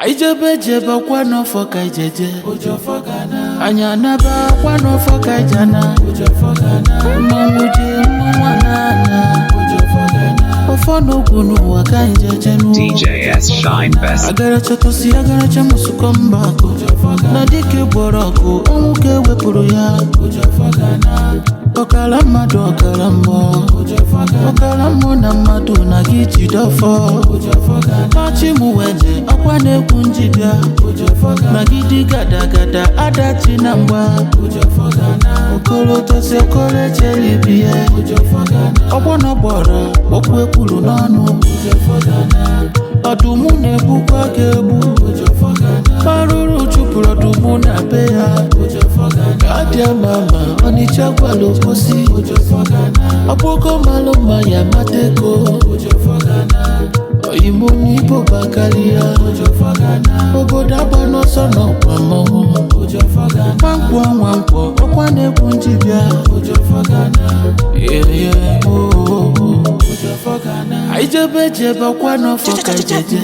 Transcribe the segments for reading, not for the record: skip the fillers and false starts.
Aijebe jeba kwa no foka ijeje Ujo foka na Anya naba kwa no foka ijana Ujo foka na Mwuje mwanana Ujo foka na Ofono kunu waka ijeje nu DJS Shine Best Agara chatosi agara chamusu kombako Ujo foka na dike boroko Omuke wepuru ya Ujo foka na Okala madu okala mo Ujo foka na Okala mo na madu na gichi dofo Ujo foka na Machi muweje akwane kunjibia Ujo foka na Magidi gada gada adachi na mwa Ujo foka na Okolo tose okole chelibie Ujo foka na Obono boro okwe kulu nanu Ujo foka na Adumu nebu kwa gebu Ujo foka na Maruru chupuro dumu na beya Ujo foka na Adia mama onichagwa lokosi Ujo foka na Apoko maloma ya mateko Ujo foka na Oyimuni po bakalia Ujo foka na Oboda bano sono kwa mamu Ujo foka na Wankwo okwane kunjibia Ujo foka na Yeah Ujo foka na Aijebe jeba kwa no foka ijeje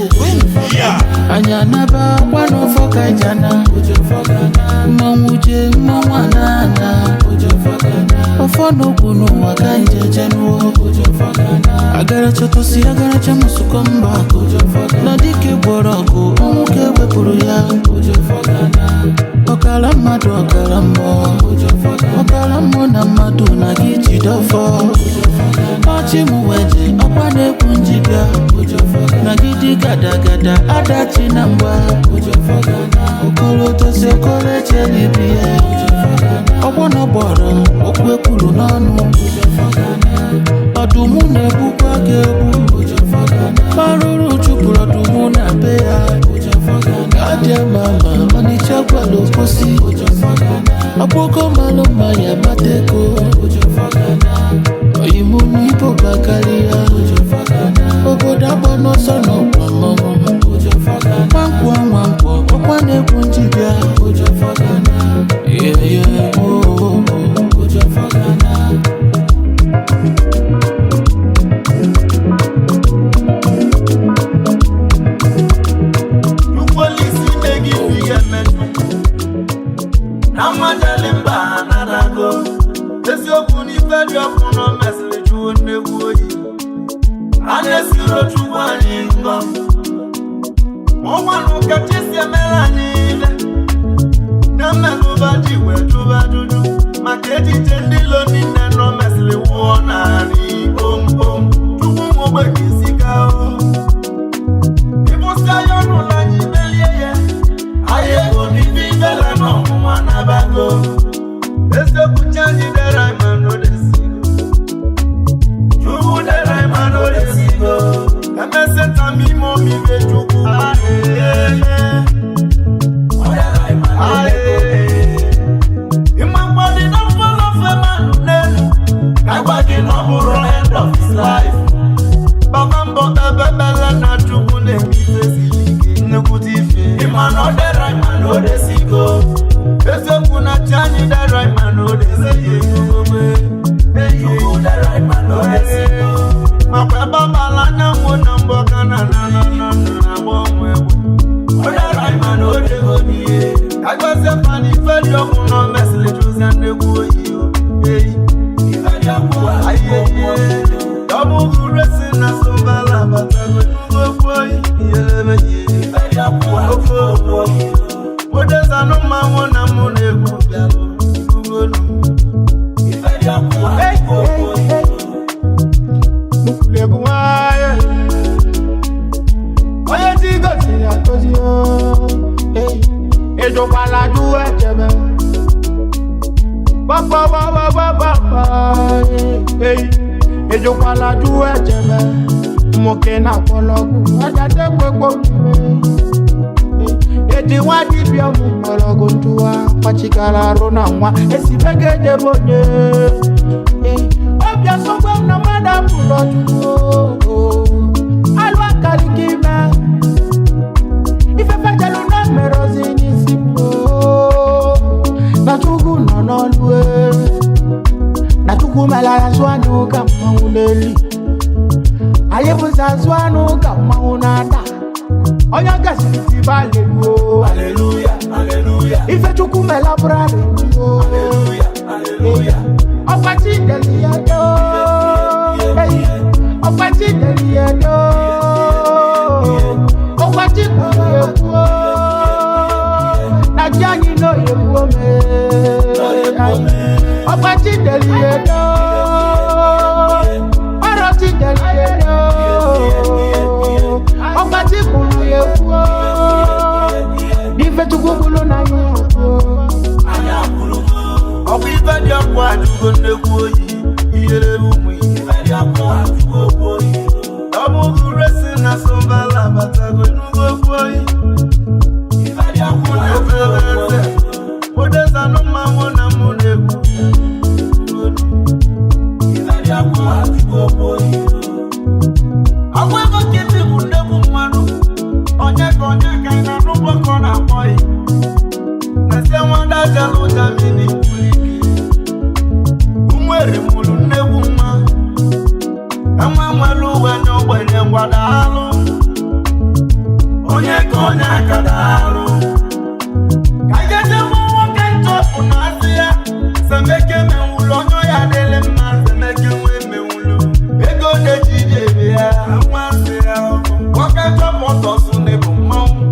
Anya naba kwa no foka ijana Ujo foka na Mwuje mwanana Ujo foka na Ofono kunu waka ijeje nu Ujo foka na Agara chatosi agara chamusu kombako Ujo foka na dike boroko Omuke wepuru ya Ujo foka na Okala madu okala mo Ujo foka na Okala mo na madu na gichi dofo Ujo foka na Machi muweje akwane kunjibia Ujo foka na Magidi gada gada adachi na mwa Ujo foka na Okolo tose okole chelibie Ujo foka na Obono boro okwe kulu nanu Ujo foka na Adumu nebu kwa gebu Ujo foka na Maruru chupuro dumu na beya Ujo foka na Adia mama onichagwa lokosi Ujo foka na Apoko maloma ya mateko Ujo foka na Oyimuni po bakalia Ujo foka na Oboda bano sono kwa mamu Ujo foka na Wankwo okwane kunjibia Ujo foka na Yeah Ujo foka na Police beg you get me. Nama jalimba na dago. Esi okuni fedi okuno message wonde woyi. Ane siro chuwani ngo. Omanu katisi emelani de. Nama lubadi wetuba dudu. Maketi tendilo ni neno message wona ni om. Tumu mwe kisika o. Ibusayo la nyibeliye. Aye oni vivela no mwana bago. Ese kuchanji de raimano desigo. Chubu de raimano desigo. Kamese tami momi vechuku. Oya raimano desigo. Imambadi no follow fema nenu. Kagwagi no buro end of his life. Bakambo ebebele na chubu ne mizezilike. Nekutife. Imano de raimano desigo. Ese kuna chani da right man no de say you da right man no de say ma baba bala na mo number kana na bo mwe o da right man no de go ni I go say pani fed yo no message to send go you if I am aye double dressing na so bala bata go boy yele me if I am go Odeza no mawona munebu byalo ngunu Ifedi akwa Mukulebu waye Oye tigo ti atozio Ejo pala du ejebe Papa Ejo pala du ejebe Moke na pologu Ajate kwekwo Eti wadi bia mu malogo ntua Pachikala rona nwa Esi bege de bonye Obia sogwe na mada pulotu Alwa karikime Ife fajalo na merozi nisipo Na tugu nonolwe Na tugu melaya swanu kama uneli Ayebu za swanu kama unada Onya gasi tibale my library. Ọ̀pàtì dẹ̀lì ẹ̀dọ́. Ọ̀pàtì dẹ̀lì ẹ̀dọ́. Ọ̀pàtì kúrò èkó. Nàjà yìí ló yẹ kú omi. Ọ̀pàtì dẹ̀lì ẹ̀dọ́. Ọ̀rọ̀ ti dẹ̀lì ẹ̀dọ́. Ọ̀pàtì kúrò èkó. Ife tukukulu na yuko. Ọkụ ife dị ọkụ ajụgo nnekwu oyi. Iyere ụmụ ife dị ọkụ ajụgo oyi. Ọ bụ resi na sọmbala batago n'ugwu okwu oyi. Ife dị ọkụ ajụgo oyi. Odezanụ mmanwụ na mụ na-ekwu. Ife dị ọkụ ajụgo oyi. Ọkụ ego nkịtị bụ nnekwu mmadụ. Onye ka ị na-anụ gbakọ na-akpọ ya. Nese nwada jelu jamini kuliki. Umwere mulu nnegwu mma. Enwe nwelu uwe nye ogbenye ngwada alụ. Onye ka onye aka daalụ. Ka jeje mụ nwoke ntọpụ na asị ya. Semeke menwulu onye ya dịlị mma. Semeke nwe menwulu ego na-eji ebe ya. Enwe asị ya nwoke ntọpụ ọtọsụ n'ebu mmanwụ.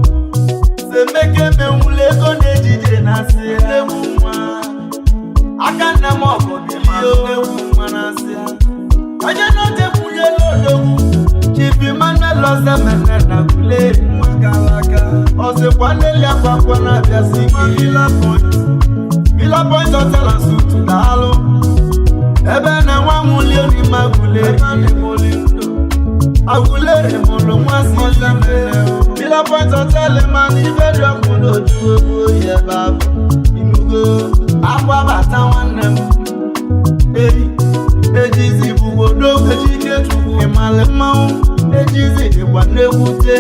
Semeke menwulu ego na-ejije na-asị ewu nwa. Aka nne m ọgụ bilio ewu nwa na-asị ya. Onye n'oche kwunye n'odogwu. Chief Emmanuel Ozemene na Gule nwa gara aga. Ọsịkwa n'eli akwakwa na-abịasị ike. Villa Point Hotel and Suites daalụ. Ebe na-enwe amụlie n'ime Agụle. Agụleri mụrụ nwa si Ozemene. Villa Point Hotel man ife dị ọkụ n'oju ogbo oyi ebe abụ. Inugo akwa bata nwanne m. Ejizi bụ obodo ejike chukwu ịmalị mmanwụ. Ejizi dịkwa n'egwute.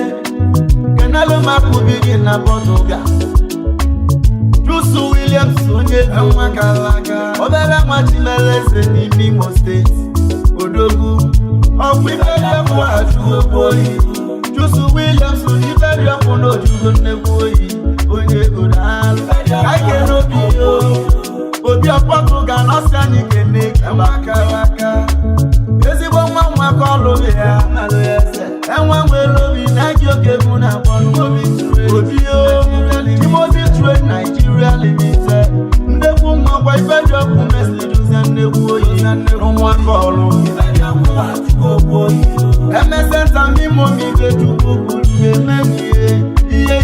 Kenelu Makubi gị na Portugal. Jusu Williams onye nwa gara aga. Obere nwa Chimeleze n'ime Imo steeti. Odogwu ọkụ ife dị ọkụ ajụgo oyi. Jusu Williams ife dị ọkụ n'ojugo nnekwu oyi. Onye ego daalụ. Kaike n'obi yo. Obi ọkpọkụ ga-anọsị anyị kene aka. Ezigbo nwa nwa ka ọlụghị ya. Enwe nwere obi na-egi oge mụ na akpọnụ obi tue. Obi yo. Timothy True Nigeria Limited. Nnekwu mmakwa ife dị ọkụ mesịrị duzie nnekwu oyi. Nwa ka ọlụ. Emesenta mimo mi ge chukwu kwuru ga-ememie. Ihe.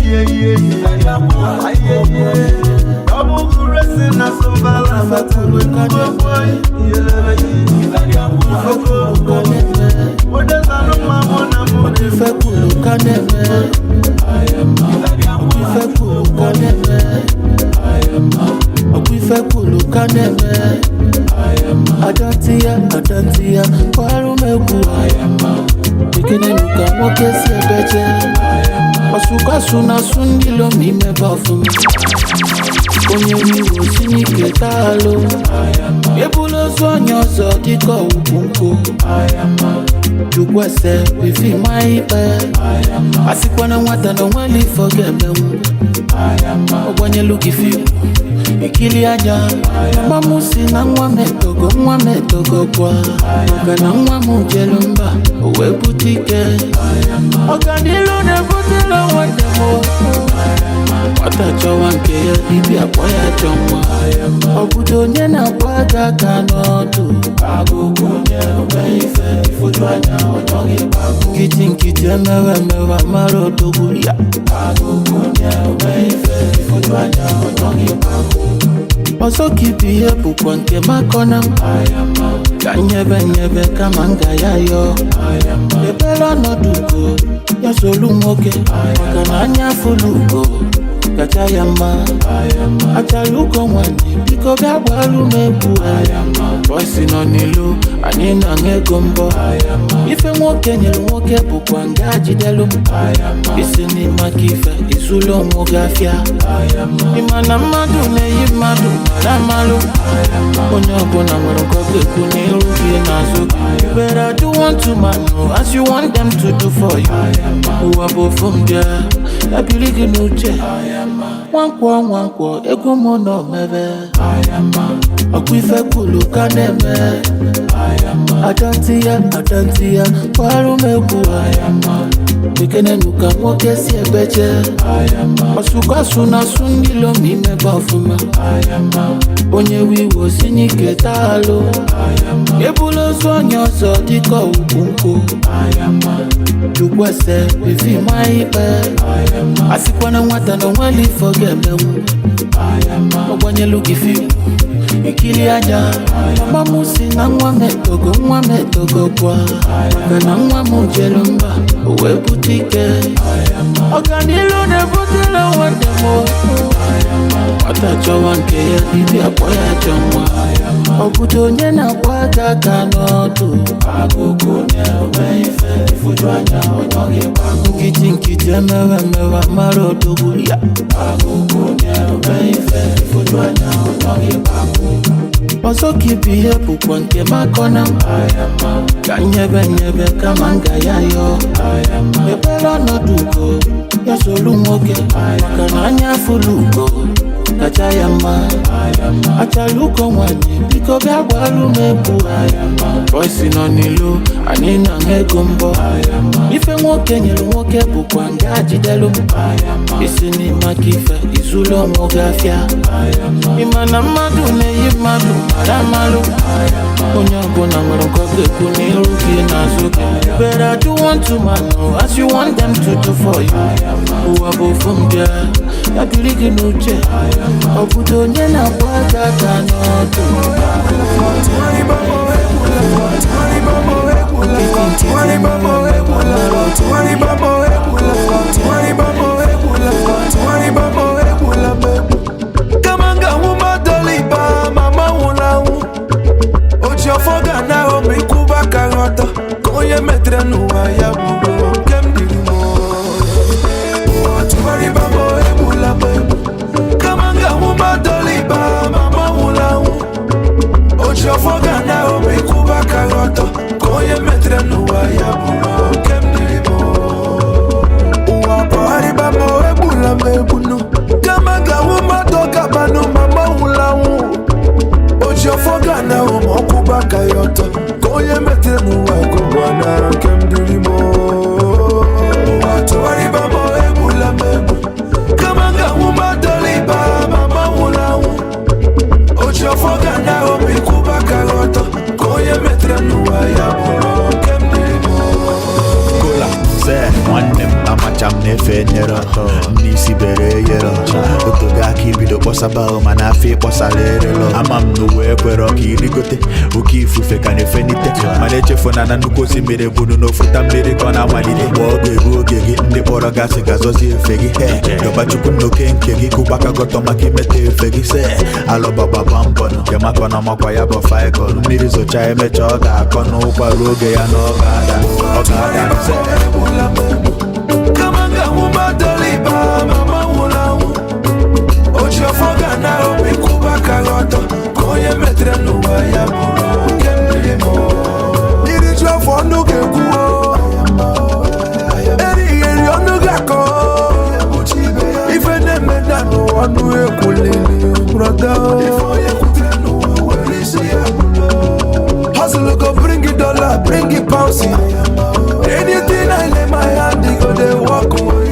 Ọ bụ resi na sọmbala batụrụ n'ugbo oyi. Odezanụ mmanwụ na mụ Ife kwuru ka na-eme. Ife kwuru ka na-eme. Ọkwa ife kwuru ka na-eme. Adanti ya kwarụ m egwu. Beginning ka nwoke si ebeje. Ọsụkasụ na-asụ ndị lo ma imebe ọfụma. Onye n'iwu si n'ike taalụ. Ebula ozu onye ọzọ dịka ọwụkwụ nkụ. Chukwu ese bifi ma ikpe. Asịkwana nwata na onweli ifo ga-emenwu. Ọgbanyelu gị fiu ikili anya. Mama m si na nwa m etogo kwa. Maka na nwa m jelu mba o wee bute ike. Ọganilu na-ebutela nwata m. Nwata chọwa nke ya dibịa kpọ ya chọ nwa. Obodo onye na-akpọ aka n'ọdụ. Nkịtị emewe mara odogwu ya. Ọzọ ka ibi ihe bụkwa nke makọna m. Ka nyebe kama nga ya yọọ. Ebere ọnọdụ ugo ya solu nwoke. Maka na anya fụlụ ugo kacha ya mma. Achara ugo nwanyị biko bịa gbarụ m egwu. Bọsi nọ n'ilu anyị nọ n'ego mbọ. Ife nwoke nyere nwoke bụkwa nga jidelu m. Isi n'ime aka ife izulu onwe gị afịa. Ịma na mmadụ na-eyi mmadụ mara amalụ. Onye ọbụla nwere nkọga ekwu n'iru gị n'azụ gị. But I do want to man as you want them to do for you. Ụwa bụ ofu m bịa, ya biri gị n'uche. Nwankwo ego mo no mebe Okwife kulu kaneme Adantia Waru mebu Wikene nuka mwoke si ebeche Masuka suna sundilo mime bafuma Onye wiwo sinike talo Ebulo sonyo so diko ukunku Jukwese bifi maipe Asikwana nwata no mweli fogememu Ogwanye lukifi Ikili aja Mama musi na nwa metogo kwa Kana nwa mujelumba Uwe butike Oganilu ne butila wademo Watacho wanke ya didi apoya chomwa Obuto nye na kwa kaka notu Agugu nye umeife Ifujwanya onyoge bagu Nkiti mewa maro dugu ya Agugu nye umeife Ifujwanya onyoge bagu Oso kipi hepu kwa nke makona Kanyebe kama ngaya yo Mepela no duko Ya solu moke Makana anya fuluko Kachayama Achaluko mwani Biko bia walu mebu Voice no nilu Anina ngegombo Ife mwoke nyelu mwoke Bukwa ngaji delu Isini makife Izulo mwogafya Imana madu ne yimadu Maramalu Onyango na mwaronkoke Kuniruki na zuke But I do want to know As you want them to do for you Uwabo from there Yaduliki nuche Obuto nye na waka kanotu Kamanga wuma doliba mama wulawu Ojo foga na omi kuba karota Konye metre nuwa ya bubo Kem dirimo Tuwari babo ebula bebu Kamanga wuma doliba mama wulawu Ojo foga na omi kuba karota Konye metre nuwa ya bubo Kem dirimo Uwapari babo ebula bebu no Kamanga wuma doga banu mama wulawu Ojo foga na omo kuba karota Konye metre nuwa kubwana Kem dirimo Tuwari babo ebula bebu Kamanga wuma doliba mama wulawu Ojo foga na omi kuba karota Konye metre nuwa ya bubo Kem dirimo Kola, se, nwannem amacham nefe nyera Nisi bere yera Otoga kibido posaba mana fe posalere lo Amam nuwe kwero kirigote Uki ifufe ka nefenite Mane chefona na nukosi mere bunu no futa mere kona walide Wogo egu ogegi ndi poro gasi gazozi efegi Yoba chuku no kenkegi kubaka goto maki mete efegi se Alo baba bambono Kema kona makwa yabo faiko Miri zocha emecha oga akono ukwa roge ya no ogada Ogada se Kamanga wuma doliba mama wulawu Ojo foga na omi kuba karota Konye metre nuwa ya bubo Kem dirimo Niri jwa fondu kekuo Eri onu gako Ife ne medano wanu ekulili brother Ifo ye kutre nuwa welisi ya bulo Hustle go bring it dollar, bring it pounds Anything I lay my hand, they go they walk away.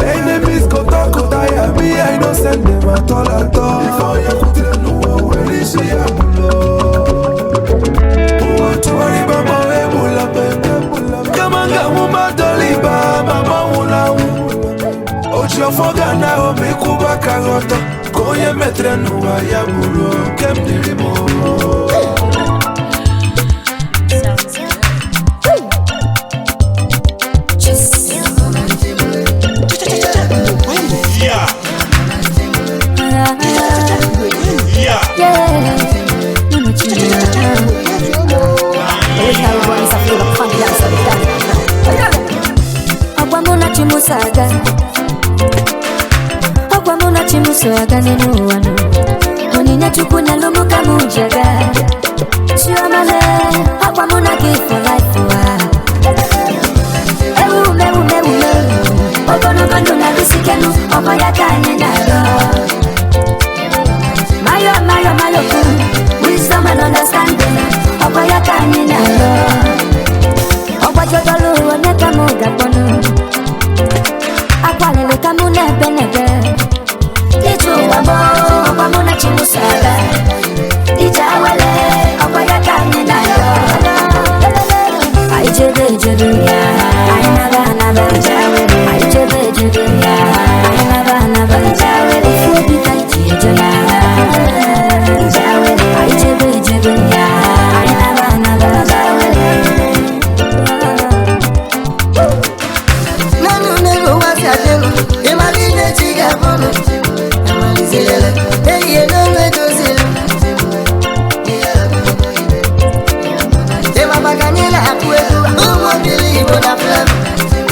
Enemies go talk, go tire me. I don't send them at all. Before you could tell no where is she a bulo. Tuwari baba ebula bebe. Kamanga wuma doliba mama wulawu. Ojo foga na omi kuba karota. Konye metre nuwa ya bulo. Kem dirimo. Agwamuna chimusaga nenu wano Oninya chukuna lumu kamujaga Chiomale Agwamuna give for life Ewu Ogono bando na bisikenu Okoya Kanina. Mayo, wisdom and understanding. Okoya Kanina. Okwajodolu oneka muda ponu. Akwalele kamune benebe. Itu wabo, wamuna chimusaga. Ijawale, Okoya Kanina. I jebe ya, I never jawele. I jebe ya, I never jawele. Fubi kaiti joya, jawele. I jebe ya, I never jawele. Nanu wasatelo, emarine chiga bono. Amalizele, hey no medozelo. Ema baganela akueku, umo bili bona flam.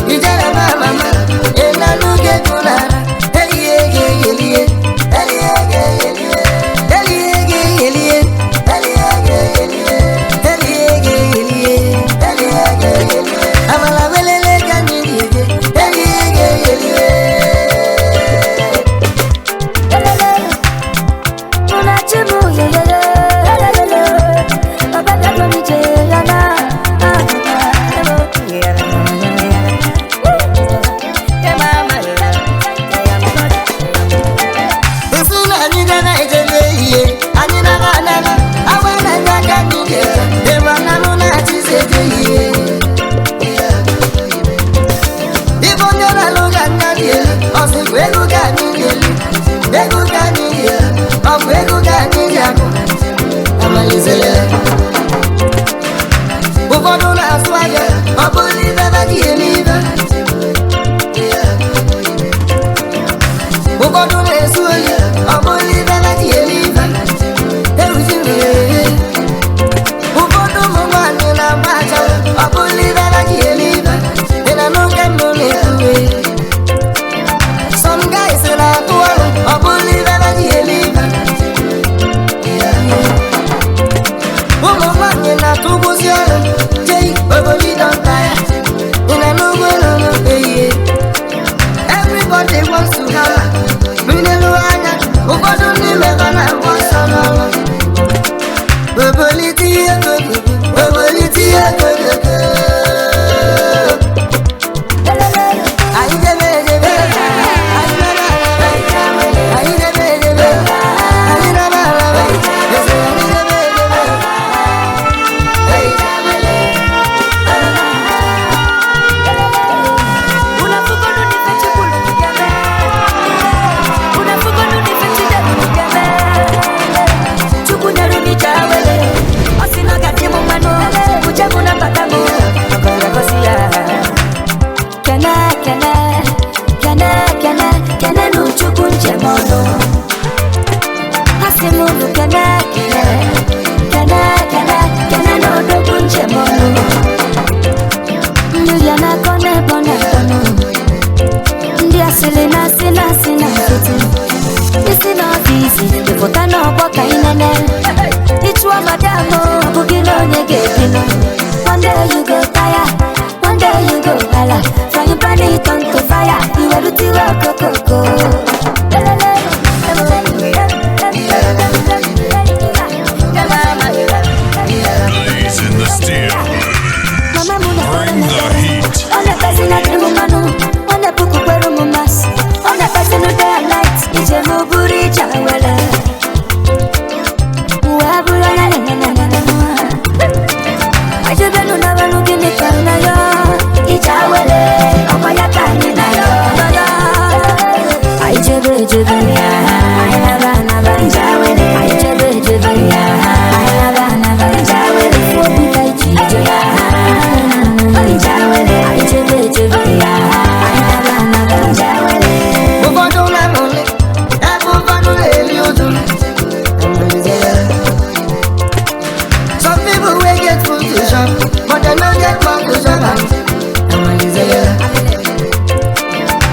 Ijara mama, ena nuge kunara.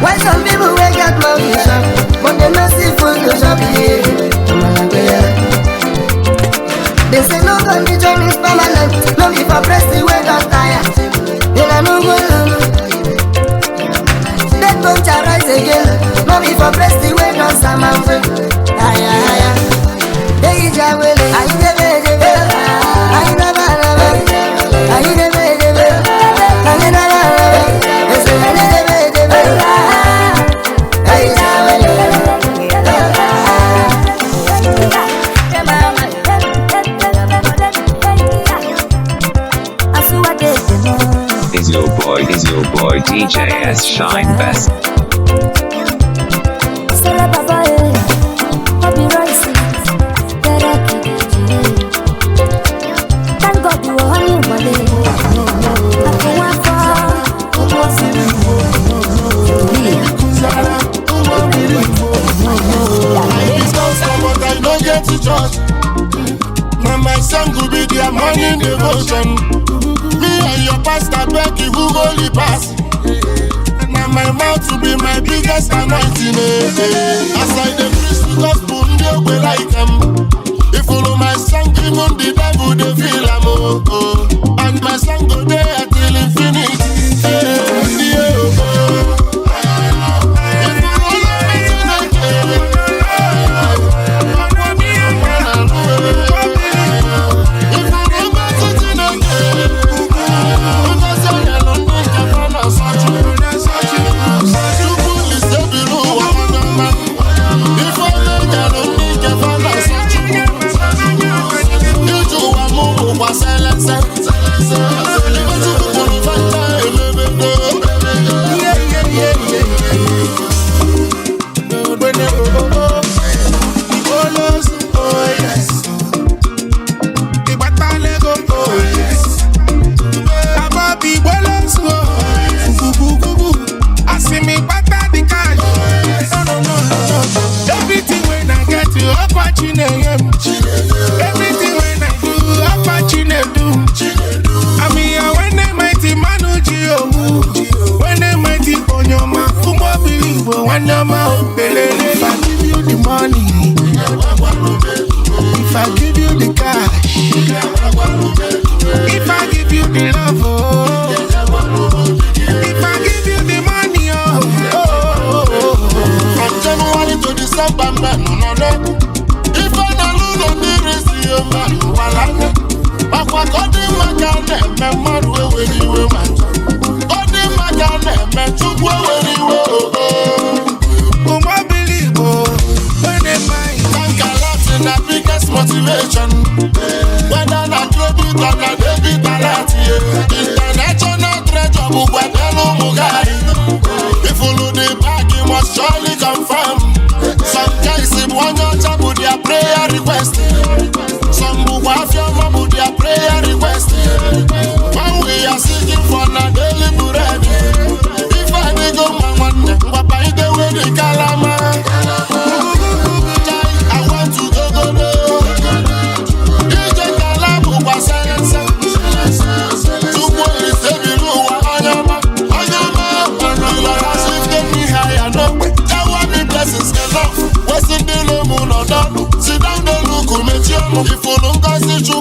Why some people wake up, but they not see food. DJ S Shine Best. Sele baba Bobby Royce, thank God you were on your body. I can walk far, but I don't get to church. Now my son could be their morning devotion. Me and your pastor beg you who holy pass. Now my mouth to be my biggest anointing. As I the preach the gospel, they will like them. If follow my song, even the devil they feel I'm oh. And my song go there till infinity. If I give you the money, if I give you the cash, if I give you the love, if I give you the money, from January to December, man, no. If I don't know the rest, man, but what God in my God, man, man, where you man, God in my God, man, took where you were. The biggest motivation, whether na credit or na debit alert, international treasure, Bugwedelu Mugari. If you know the bag, you must surely confirm. Some guys in one chap with their prayer request. Some Bugwafia with their prayer request. When we are seeking for na daily bread, if I dey go man one day, Papa I dey with the Kalama. Sit down the look who met you. If you don't go see you,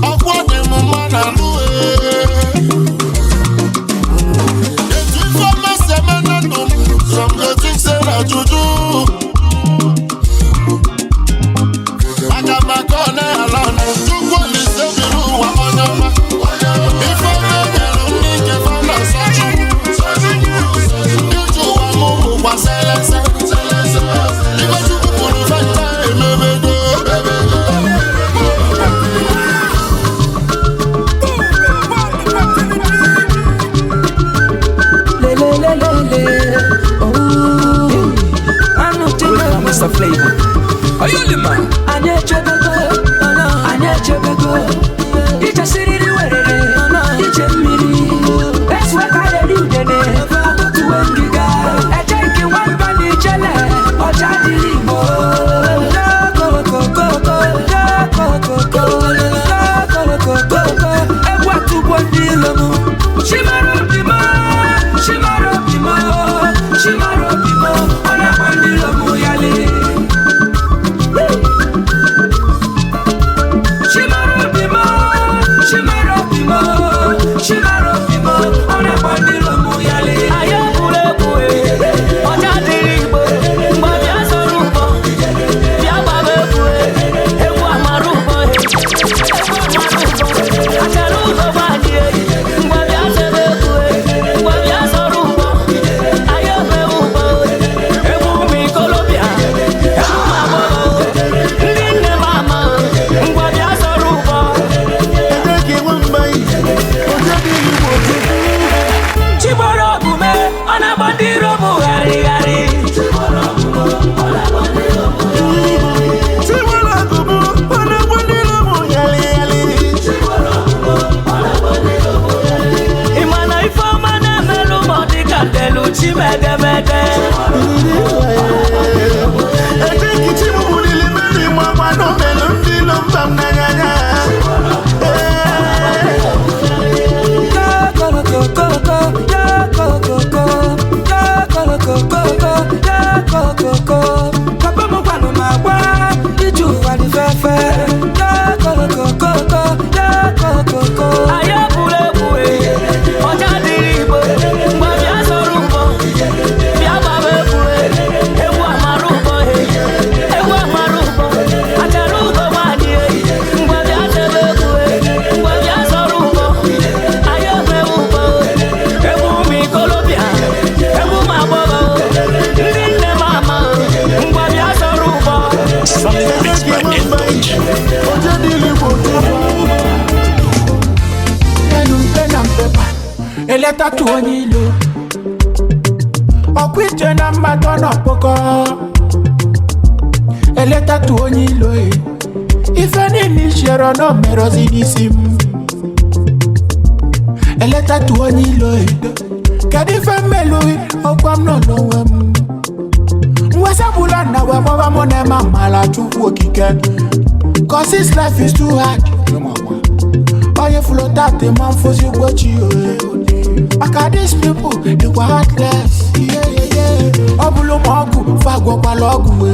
I'll put them on man and do it. If you for my semen and do, some good things that you do. I got my corner alone. You go listen to me, I'm on your man. If I'm not there, if I'm not such you, you do a move, what's silence? Because you put the right time, baby. Mr. Flavor, are you the man? I need you to go. It's a city where it's a mini. That's what I do today. I go to Wengiga. I take you one bunny jelly. Or Johnny Limo. Go. And what to one deal? Shimarobimo. On a bandilo muyale. Eleta tu onilo Okwiche na mbato no poko Eleta tu onilo Ife nini shero no merozi nisim Eleta tu onilo Kadife melui okwam no wem Mwesa bula na wema monema mala chuku okike Cause this life is too hard All you float out the man for you what you Aka these people, they were heartless Obulo mogu, fagwa palogu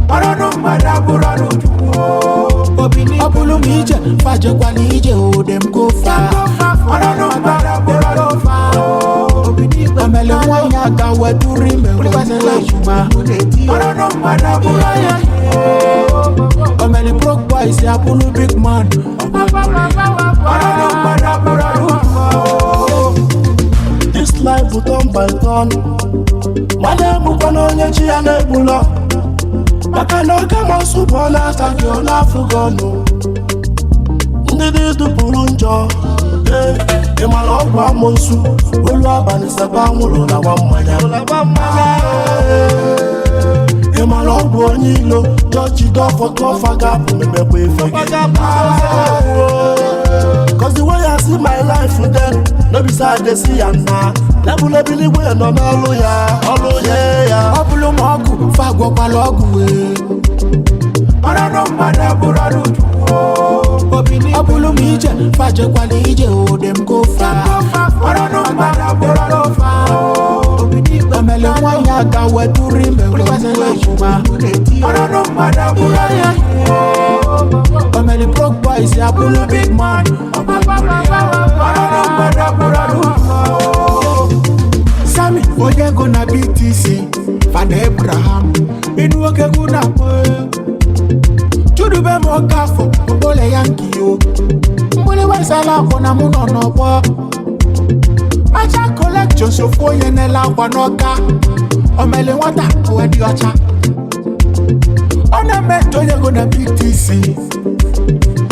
Arano madabura no Obini obulo mije, faje kwa nije dem go far Arano madabura no far Obini amele wanya gawe turime Wase la juma Arano madabura ya Amele broke boys ya pulu big man Arano madabura no This life will turn by turn. Mane mukono nyechi ane bula. Makano kama supona sakyo na fugono. Ndidi du pulunjo. Imalo wa monsu. Ulu abani seba mulo la wamanya. Imalo wa nyilo. Joji do for 12 agapu mebekwe fage. Cause the way I see my life with them, no beside they see and now. Never believe we no all ya. Obulo mogu, fagwa palogu Arano madabura no Obini obulo mije, faje kwa nije dem go far Arano madabura no far Obini amele wanya gawe turime Wase la juma Arano madabura ya Amele broke boys ya pulu big man Arano madabura no Sami, oye gonna BTC Van Abraham Inuoke guna moe Chudube mokafo Mbole yanki yo Mbole wesala kona muno nopo Macha collection sofo yenela wanoka Omele wata uwedi ocha Ona meto ye gonna BTC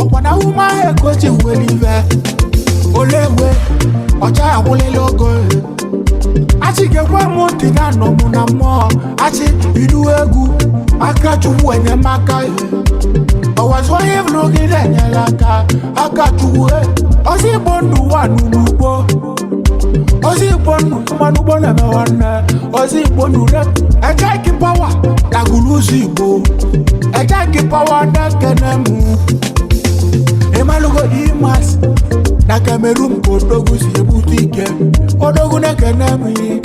Okwana uma ekoji uwelive Olewe Ocha ya wole logo Achi gekwa monti na nomu na mo Achi idu egu Aka chubu enye maka Owazwa hivlo gile nye laka Aka chubu Ozi bondu wanu nubo Ozi bondu manubo na mewane Ozi bondu rep Eja kipawa Naguluzi bo Eja kipawa nekenemu Emalugo imas Na Cameroon kodogu si butike Odogu na kenemi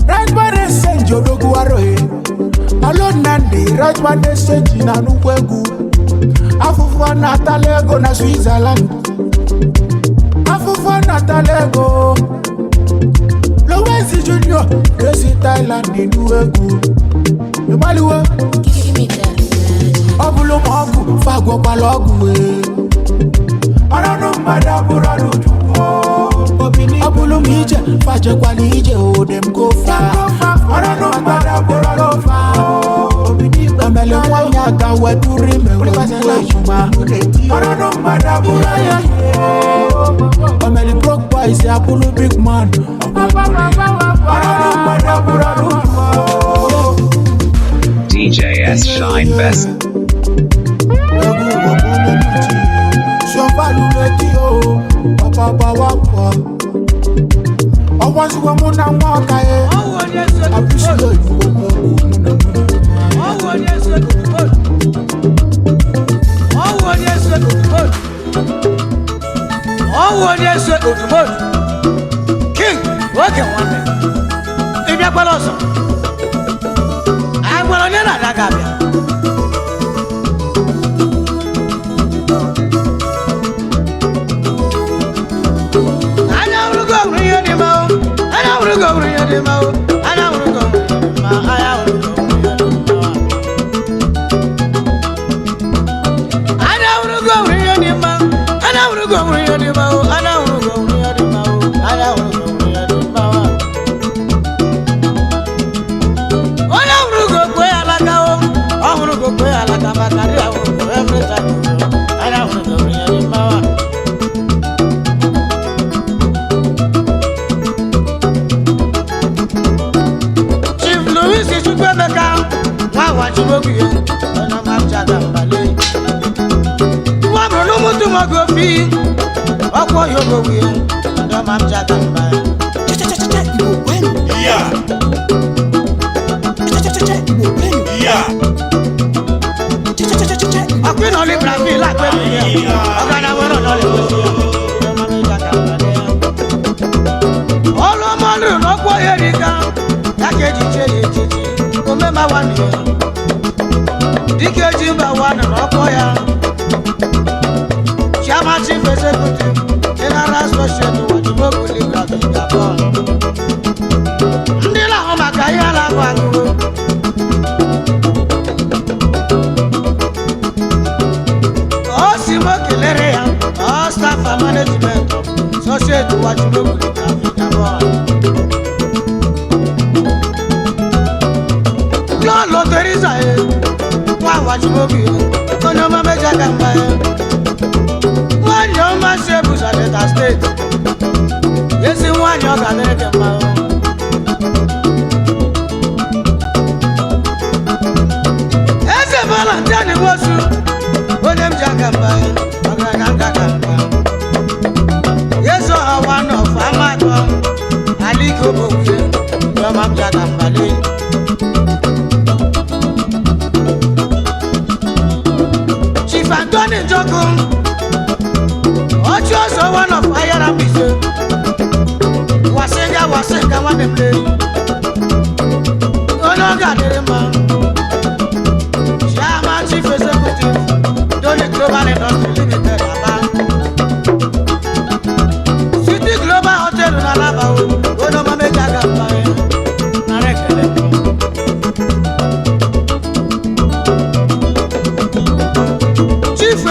Right by the senji odogu aroe Alone nandi right by the senji na nukwegu Afufa na talego na Switzerland Afufa na talego Lowezi Junior Kesi Thailand inuwegu Emaliwe Obulo mogu fagwa palogu Arano madabura no Obini obulo mije faje kwa nije dem go far Arano madabura no Obini amele wanya gawe turime Wase la juma Arano madabura ya Amele broke boys ya pulu big man Arano madabura no DJ S Shine Best. Papa wapa Owansu wa muna mwaka ye Appreciate you King, working one day. If you're Palosa, I'm going to get a Emeka nwa wachibogi onye ọma jaga mbale nwa bụrụ n'ụmụtụ mọgụ ofi ọkwọ ya ogowi onye ọma jaga mbale ọkụ ịnọlị Brazil akpẹ̀mí ya ọ̀gá wọ́n náà lè wọ́n sí ya ọmọ mi jaga mbale ọlọ́mọlù lọ́pọ̀ yẹ̀rì kan lákejì ṣe èjìjì ome ma wà nìyẹn díkejì ń bá wà nínú ọkọ̀ ya chairman chief executive general associate wàjúmọ́kù lẹ́gbẹ̀ẹ́ àgbẹ̀dàbọ̀ ndị làwọn maka ihe alabụ agụrụ o si m kelere ya ọ staff and management associate wàjúmọ́kù lẹ́gbẹ̀ẹ́ àgbẹ̀dàbọ̀ lọ́ọ̀lọ́ Teresa yẹ wọ́n àwàjúmọ́bì yẹ ọ̀nà ọmọ méjì àgàmbá yẹ wọ́n ní ọmọ ṣe bùsà Delta State yẹsí wọ́n ní ọgá Amẹ́ríkà mbà yẹ. ẹsẹ̀ bọ́lá ń tẹ́ni wọ́sù onye m ji àgàmbá yẹ ọ̀gá na ngàgàmbá yẹsọ ọwa náà fà má tọ́ àlíkò bòwú yẹ ọmọ m ji àgàmbá lé. Antoni Njoku Ochi also one of higher ambition Wasenga one play Ono Gaderema Chairman Chief Executive Doni Global Industry Limited Aba City Global Hotel Nalaba Ono Mame Jagamba Narekele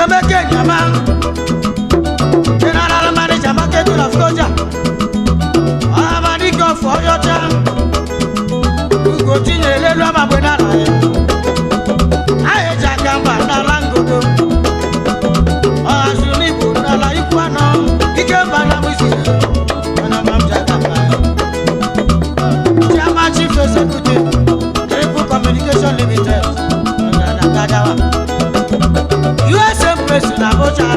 Emeka Nyama General Manager Marketing of Koja Amadiko for your time Ugo Tinye Lelu Amabwena Laye Aye Jagamba Nalangodo Azunibu Nala Ikuano Ikemba na Mwisi Wanamam Jagamba Chama Chief Executive Triple Communication Limited Kadawa USM President Abuja,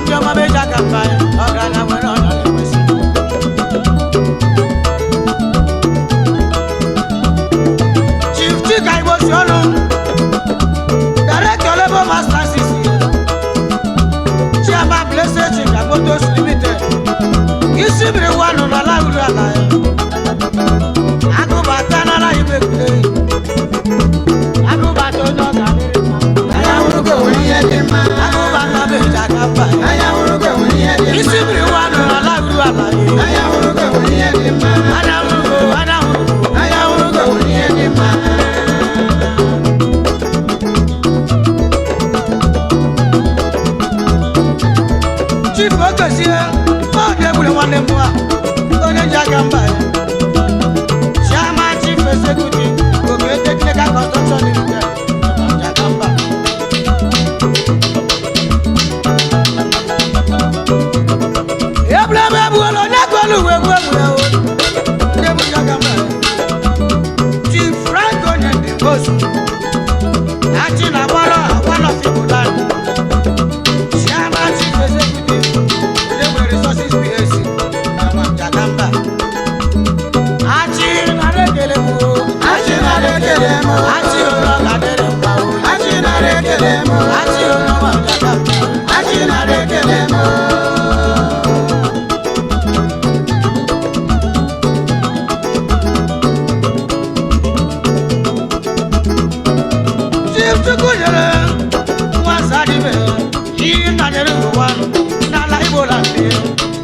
ndị ọma meja kampanye ọga na nwere ọnya na-enwesị. Chief Chika Igbosi ọnụ, Director Labour Master CC, Chairman Blessed Chika Motors Limited, isi mmiri wanụ n'ala uru ala ya, agụbata n'ala igwe kwule, agụbata onye ọ ga-adịrị mma. Isi mmiri wanụ n'ala uru ala ya, Chief Okezie, ọ ga-egburu nwanne m a onye ji aka mba ya. Chairman Chief Executive Oke Technical Construction Limited Jakamba. Eblebe ebuolo n'ekwelu wewu ya o ndị bụ Jakamba ya. Chief Frank Onyendimosu Achi na gbara one of Igbo land. Chairman Chief Executive Udegbe Resources PLC Jakamba. Achi na-ekele m o. Achi na-ekele m o. Achi ụlọ ga-adịrị mma o. Achi na-ekele m o. Achi ụlọ Jakamba. Achi na-ekele m o. Chief Chukwunyere Nwansadibe ihe nanyere ụwa n'ala Igbo land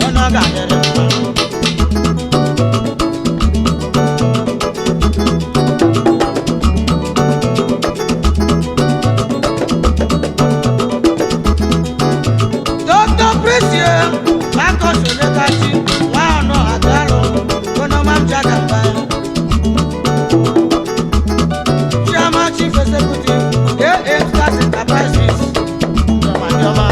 onye ọ ga-adịrị mma. Dr. Precie Marcus Onekachi nwa ọnụ Agalụ onye ọma m Jakamba. Chairman Chief Executive AA Stars Enterprises Joma.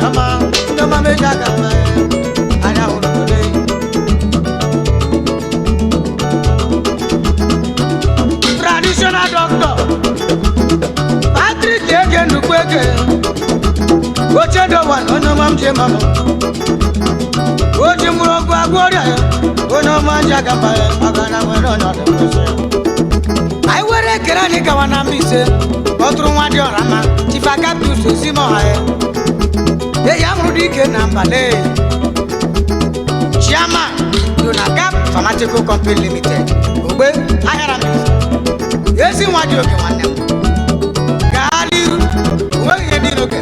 Ndoma meja kama anya urode. Traditional doctor Patrick Ege Nukwege Ochedo wan onoma mje mama Ochi murogu agwori onoma njaga mbaye magana wero nyote mwese Ai were kerani kawana mbise Otru mwadi orama Chifaka piusu simo hae ya mrudike na mbale Chairman Donagap Pharmaceutical Company Limited Ogbe ahara mbise Yesi mwadi oke wane Galiru Uwe yedi oke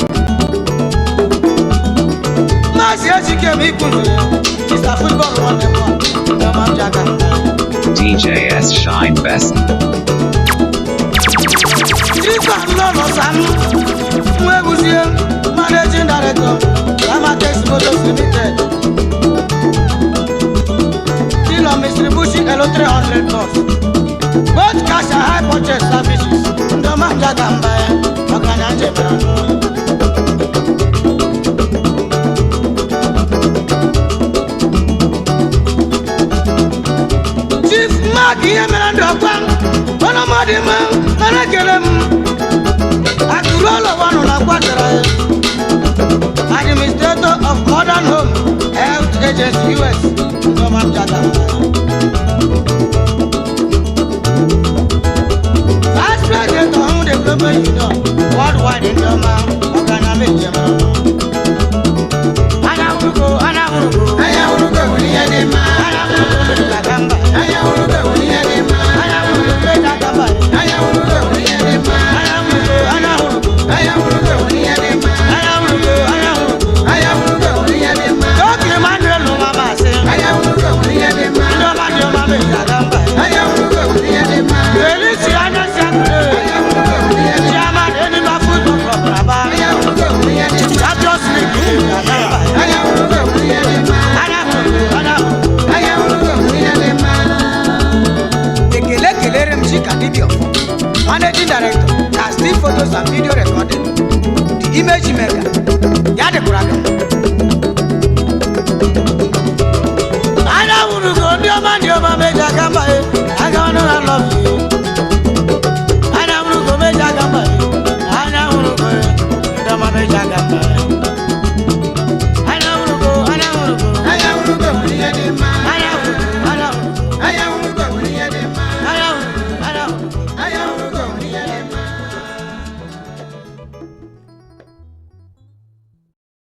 Masi yesi kemi ikunu Chisa football wane mwa Ndoma mjaga DJS Shine Best. Tripa Lolo Samu Mwebuzie Managing Director Ramatex Motors Limited Deal on distribution L300 bus Both cash and high purchase services Ndoma Njaga Mbaye Makanyanje Merano Chief Mark Yemerando Kwang Ono Madima Manakelem Akurolo Wano La Quadra Administrator of Modern Home Health Agency US Ndoma Njaga Vice President of Home Development Union Worldwide in Ndoma Okaname Jemano Anahuruko Uniyadema Anahuruko Kagamba Anahuruko Uniyadema Anahuruko Kagamba Anahuruko Uniyadema Anahuruko Uniyadema Anahuruko Uniyadema Toki Emmanuel Lumabase Anahuruko Uniyadema Ndoma Ndoma Kagamba Anahuruko Uniyadema Elisi Anasakure Anahuruko Uniyadema Chairman Enima Football Club Raba Anahuruko Uniyadema Champions League Kagamba Anahuruko Uniyadema Anahuruko Uniyadema Ekele Mchika Dibio Managing Director Casting Photos and Video Recording The Image Maker Yade Kuraga Anahuruko Ndoma Meja Kamba